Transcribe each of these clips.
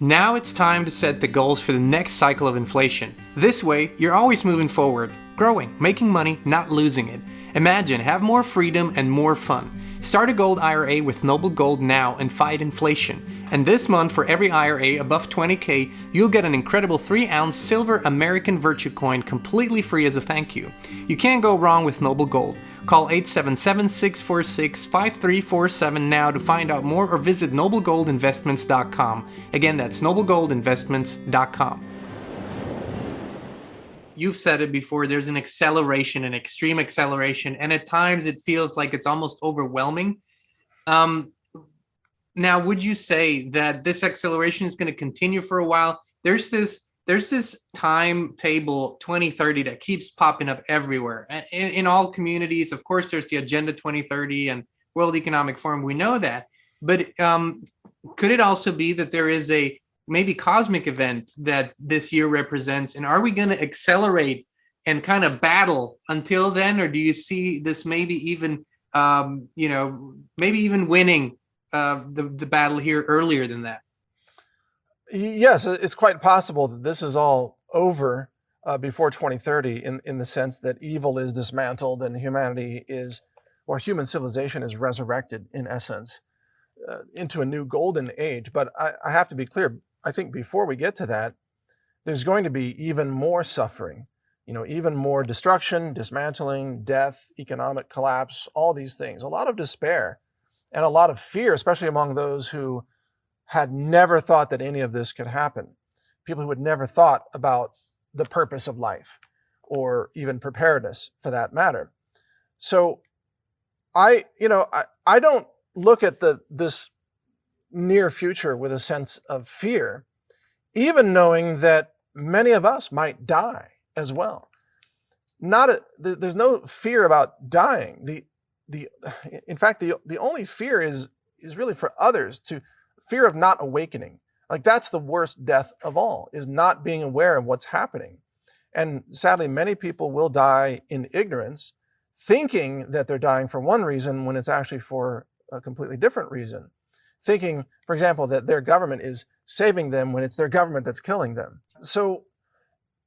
Now it's time to set the goals for the next cycle of inflation. This way, you're always moving forward, growing, making money, not losing it. Imagine, have more freedom and more fun. Start a gold IRA with Noble Gold now and fight inflation. And this month, for every IRA above 20K, you'll get an incredible 3-ounce silver American Virtue coin completely free as a thank you. You can't go wrong with Noble Gold. Call 877-646-5347 now to find out more or visit noblegoldinvestments.com. Again, that's noblegoldinvestments.com. You've said it before, there's an acceleration, an extreme acceleration, and at times it feels like it's almost overwhelming. Now, would you say that this acceleration is going to continue for a while? There's this timetable 2030 that keeps popping up everywhere in all communities. Of course, there's the Agenda 2030 and World Economic Forum. We know that. But could it also be that there is a maybe cosmic event that this year represents? And are we going to accelerate and kind of battle until then? Or do you see this maybe even, maybe even winning the battle here earlier than that? Yes, it's quite possible that this is all over before 2030 in the sense that evil is dismantled and human civilization is resurrected in essence into a new golden age. But I have to be clear, I think before we get to that, there's going to be even more suffering, even more destruction, dismantling, death, economic collapse, all these things, a lot of despair and a lot of fear, especially among those who had never thought that any of this could happen. People who had never thought about the purpose of life or even preparedness for that matter. So I don't look at this near future with a sense of fear, even knowing that many of us might die as well. There's no fear about dying. In fact, the only fear is really for others fear of not awakening. Like that's the worst death of all, is not being aware of what's happening. And sadly, many people will die in ignorance, thinking that they're dying for one reason when it's actually for a completely different reason. Thinking, for example, that their government is saving them when it's their government that's killing them. So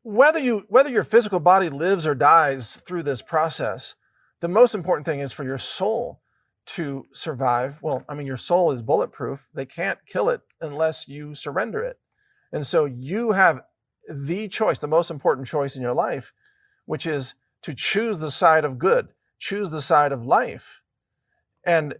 whether your physical body lives or dies through this process, the most important thing is for your soul to survive. Well, your soul is bulletproof. They can't kill it unless you surrender it. And so you have the choice, the most important choice in your life, which is to choose the side of good, choose the side of life. And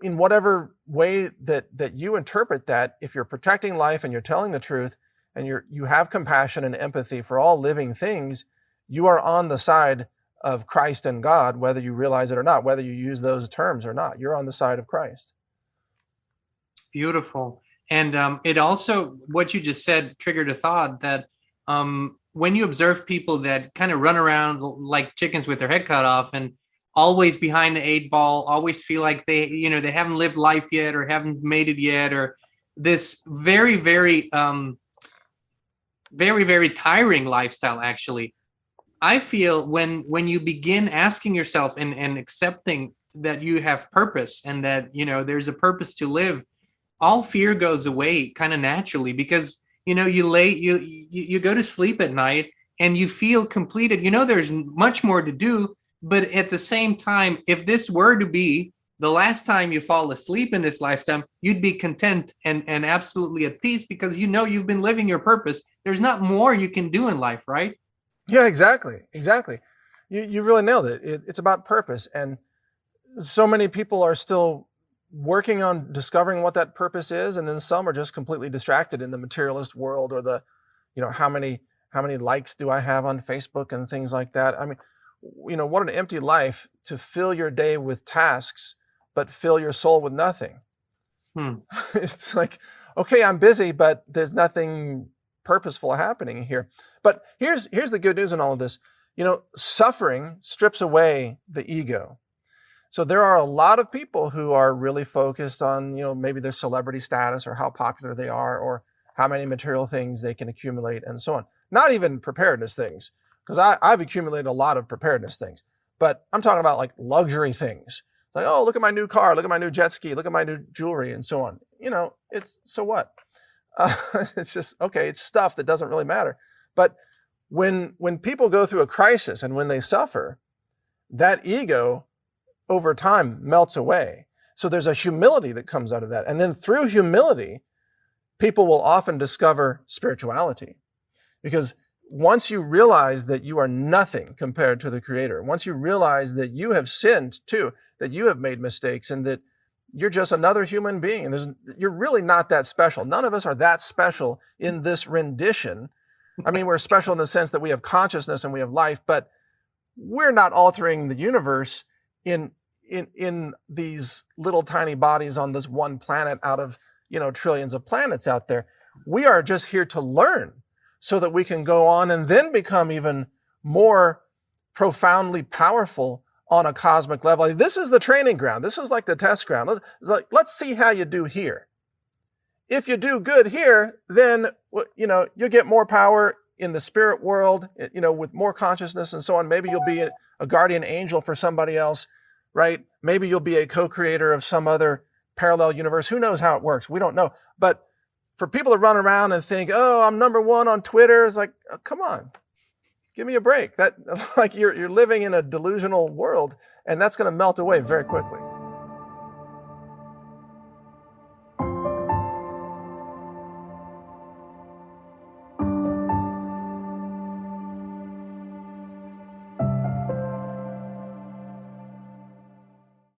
in whatever way that you interpret that, if you're protecting life and you're telling the truth and you have compassion and empathy for all living things, you are on the side of Christ and God, whether you realize it or not, whether you use those terms or not. You're on the side of Christ. Beautiful. And it also, what you just said triggered a thought that when you observe people that kind of run around like chickens with their head cut off and always behind the 8 ball, always feel like they haven't lived life yet or haven't made it yet, or this very, very, very, very tiring lifestyle, actually. I feel when you begin asking yourself and accepting that you have purpose and that, there's a purpose to live, all fear goes away kind of naturally, because, you go to sleep at night and you feel completed. There's much more to do, but at the same time, if this were to be the last time you fall asleep in this lifetime, you'd be content and absolutely at peace because you've been living your purpose. There's not more you can do in life, right? Yeah, exactly. You really nailed it. It's about purpose. And so many people are still working on discovering what that purpose is. And then some are just completely distracted in the materialist world, or how many likes do I have on Facebook and things like that. What an empty life to fill your day with tasks, but fill your soul with nothing. It's like, okay, I'm busy, but there's nothing purposeful happening here. But here's the good news in all of this. Suffering strips away the ego. So there are a lot of people who are really focused on, maybe their celebrity status or how popular they are or how many material things they can accumulate and so on. Not even preparedness things, because I've accumulated a lot of preparedness things. But I'm talking about like luxury things. Like, oh, look at my new car, look at my new jet ski, look at my new jewelry and so on. It's so what? It's just, okay, it's stuff that doesn't really matter. But when people go through a crisis and when they suffer, that ego over time melts away. So there's a humility that comes out of that. And then through humility, people will often discover spirituality. Because once you realize that you are nothing compared to the Creator, once you realize that you have sinned too, that you have made mistakes, and that you're just another human being, and you're really not that special. None of us are that special in this rendition. I mean, we're special in the sense that we have consciousness and we have life, but we're not altering the universe in these little tiny bodies on this one planet out of, trillions of planets out there. We are just here to learn so that we can go on and then become even more profoundly powerful on a cosmic level. This is the training ground. This is like the test ground. Let's see how you do here. If you do good here, then, you get more power in the spirit world, with more consciousness and so on. Maybe you'll be a guardian angel for somebody else, right? Maybe you'll be a co-creator of some other parallel universe. Who knows how it works? We don't know. But for people to run around and think, oh, I'm number one on Twitter, it's like, oh, come on, give me a break. That, like, you're living in a delusional world, and that's going to melt away very quickly.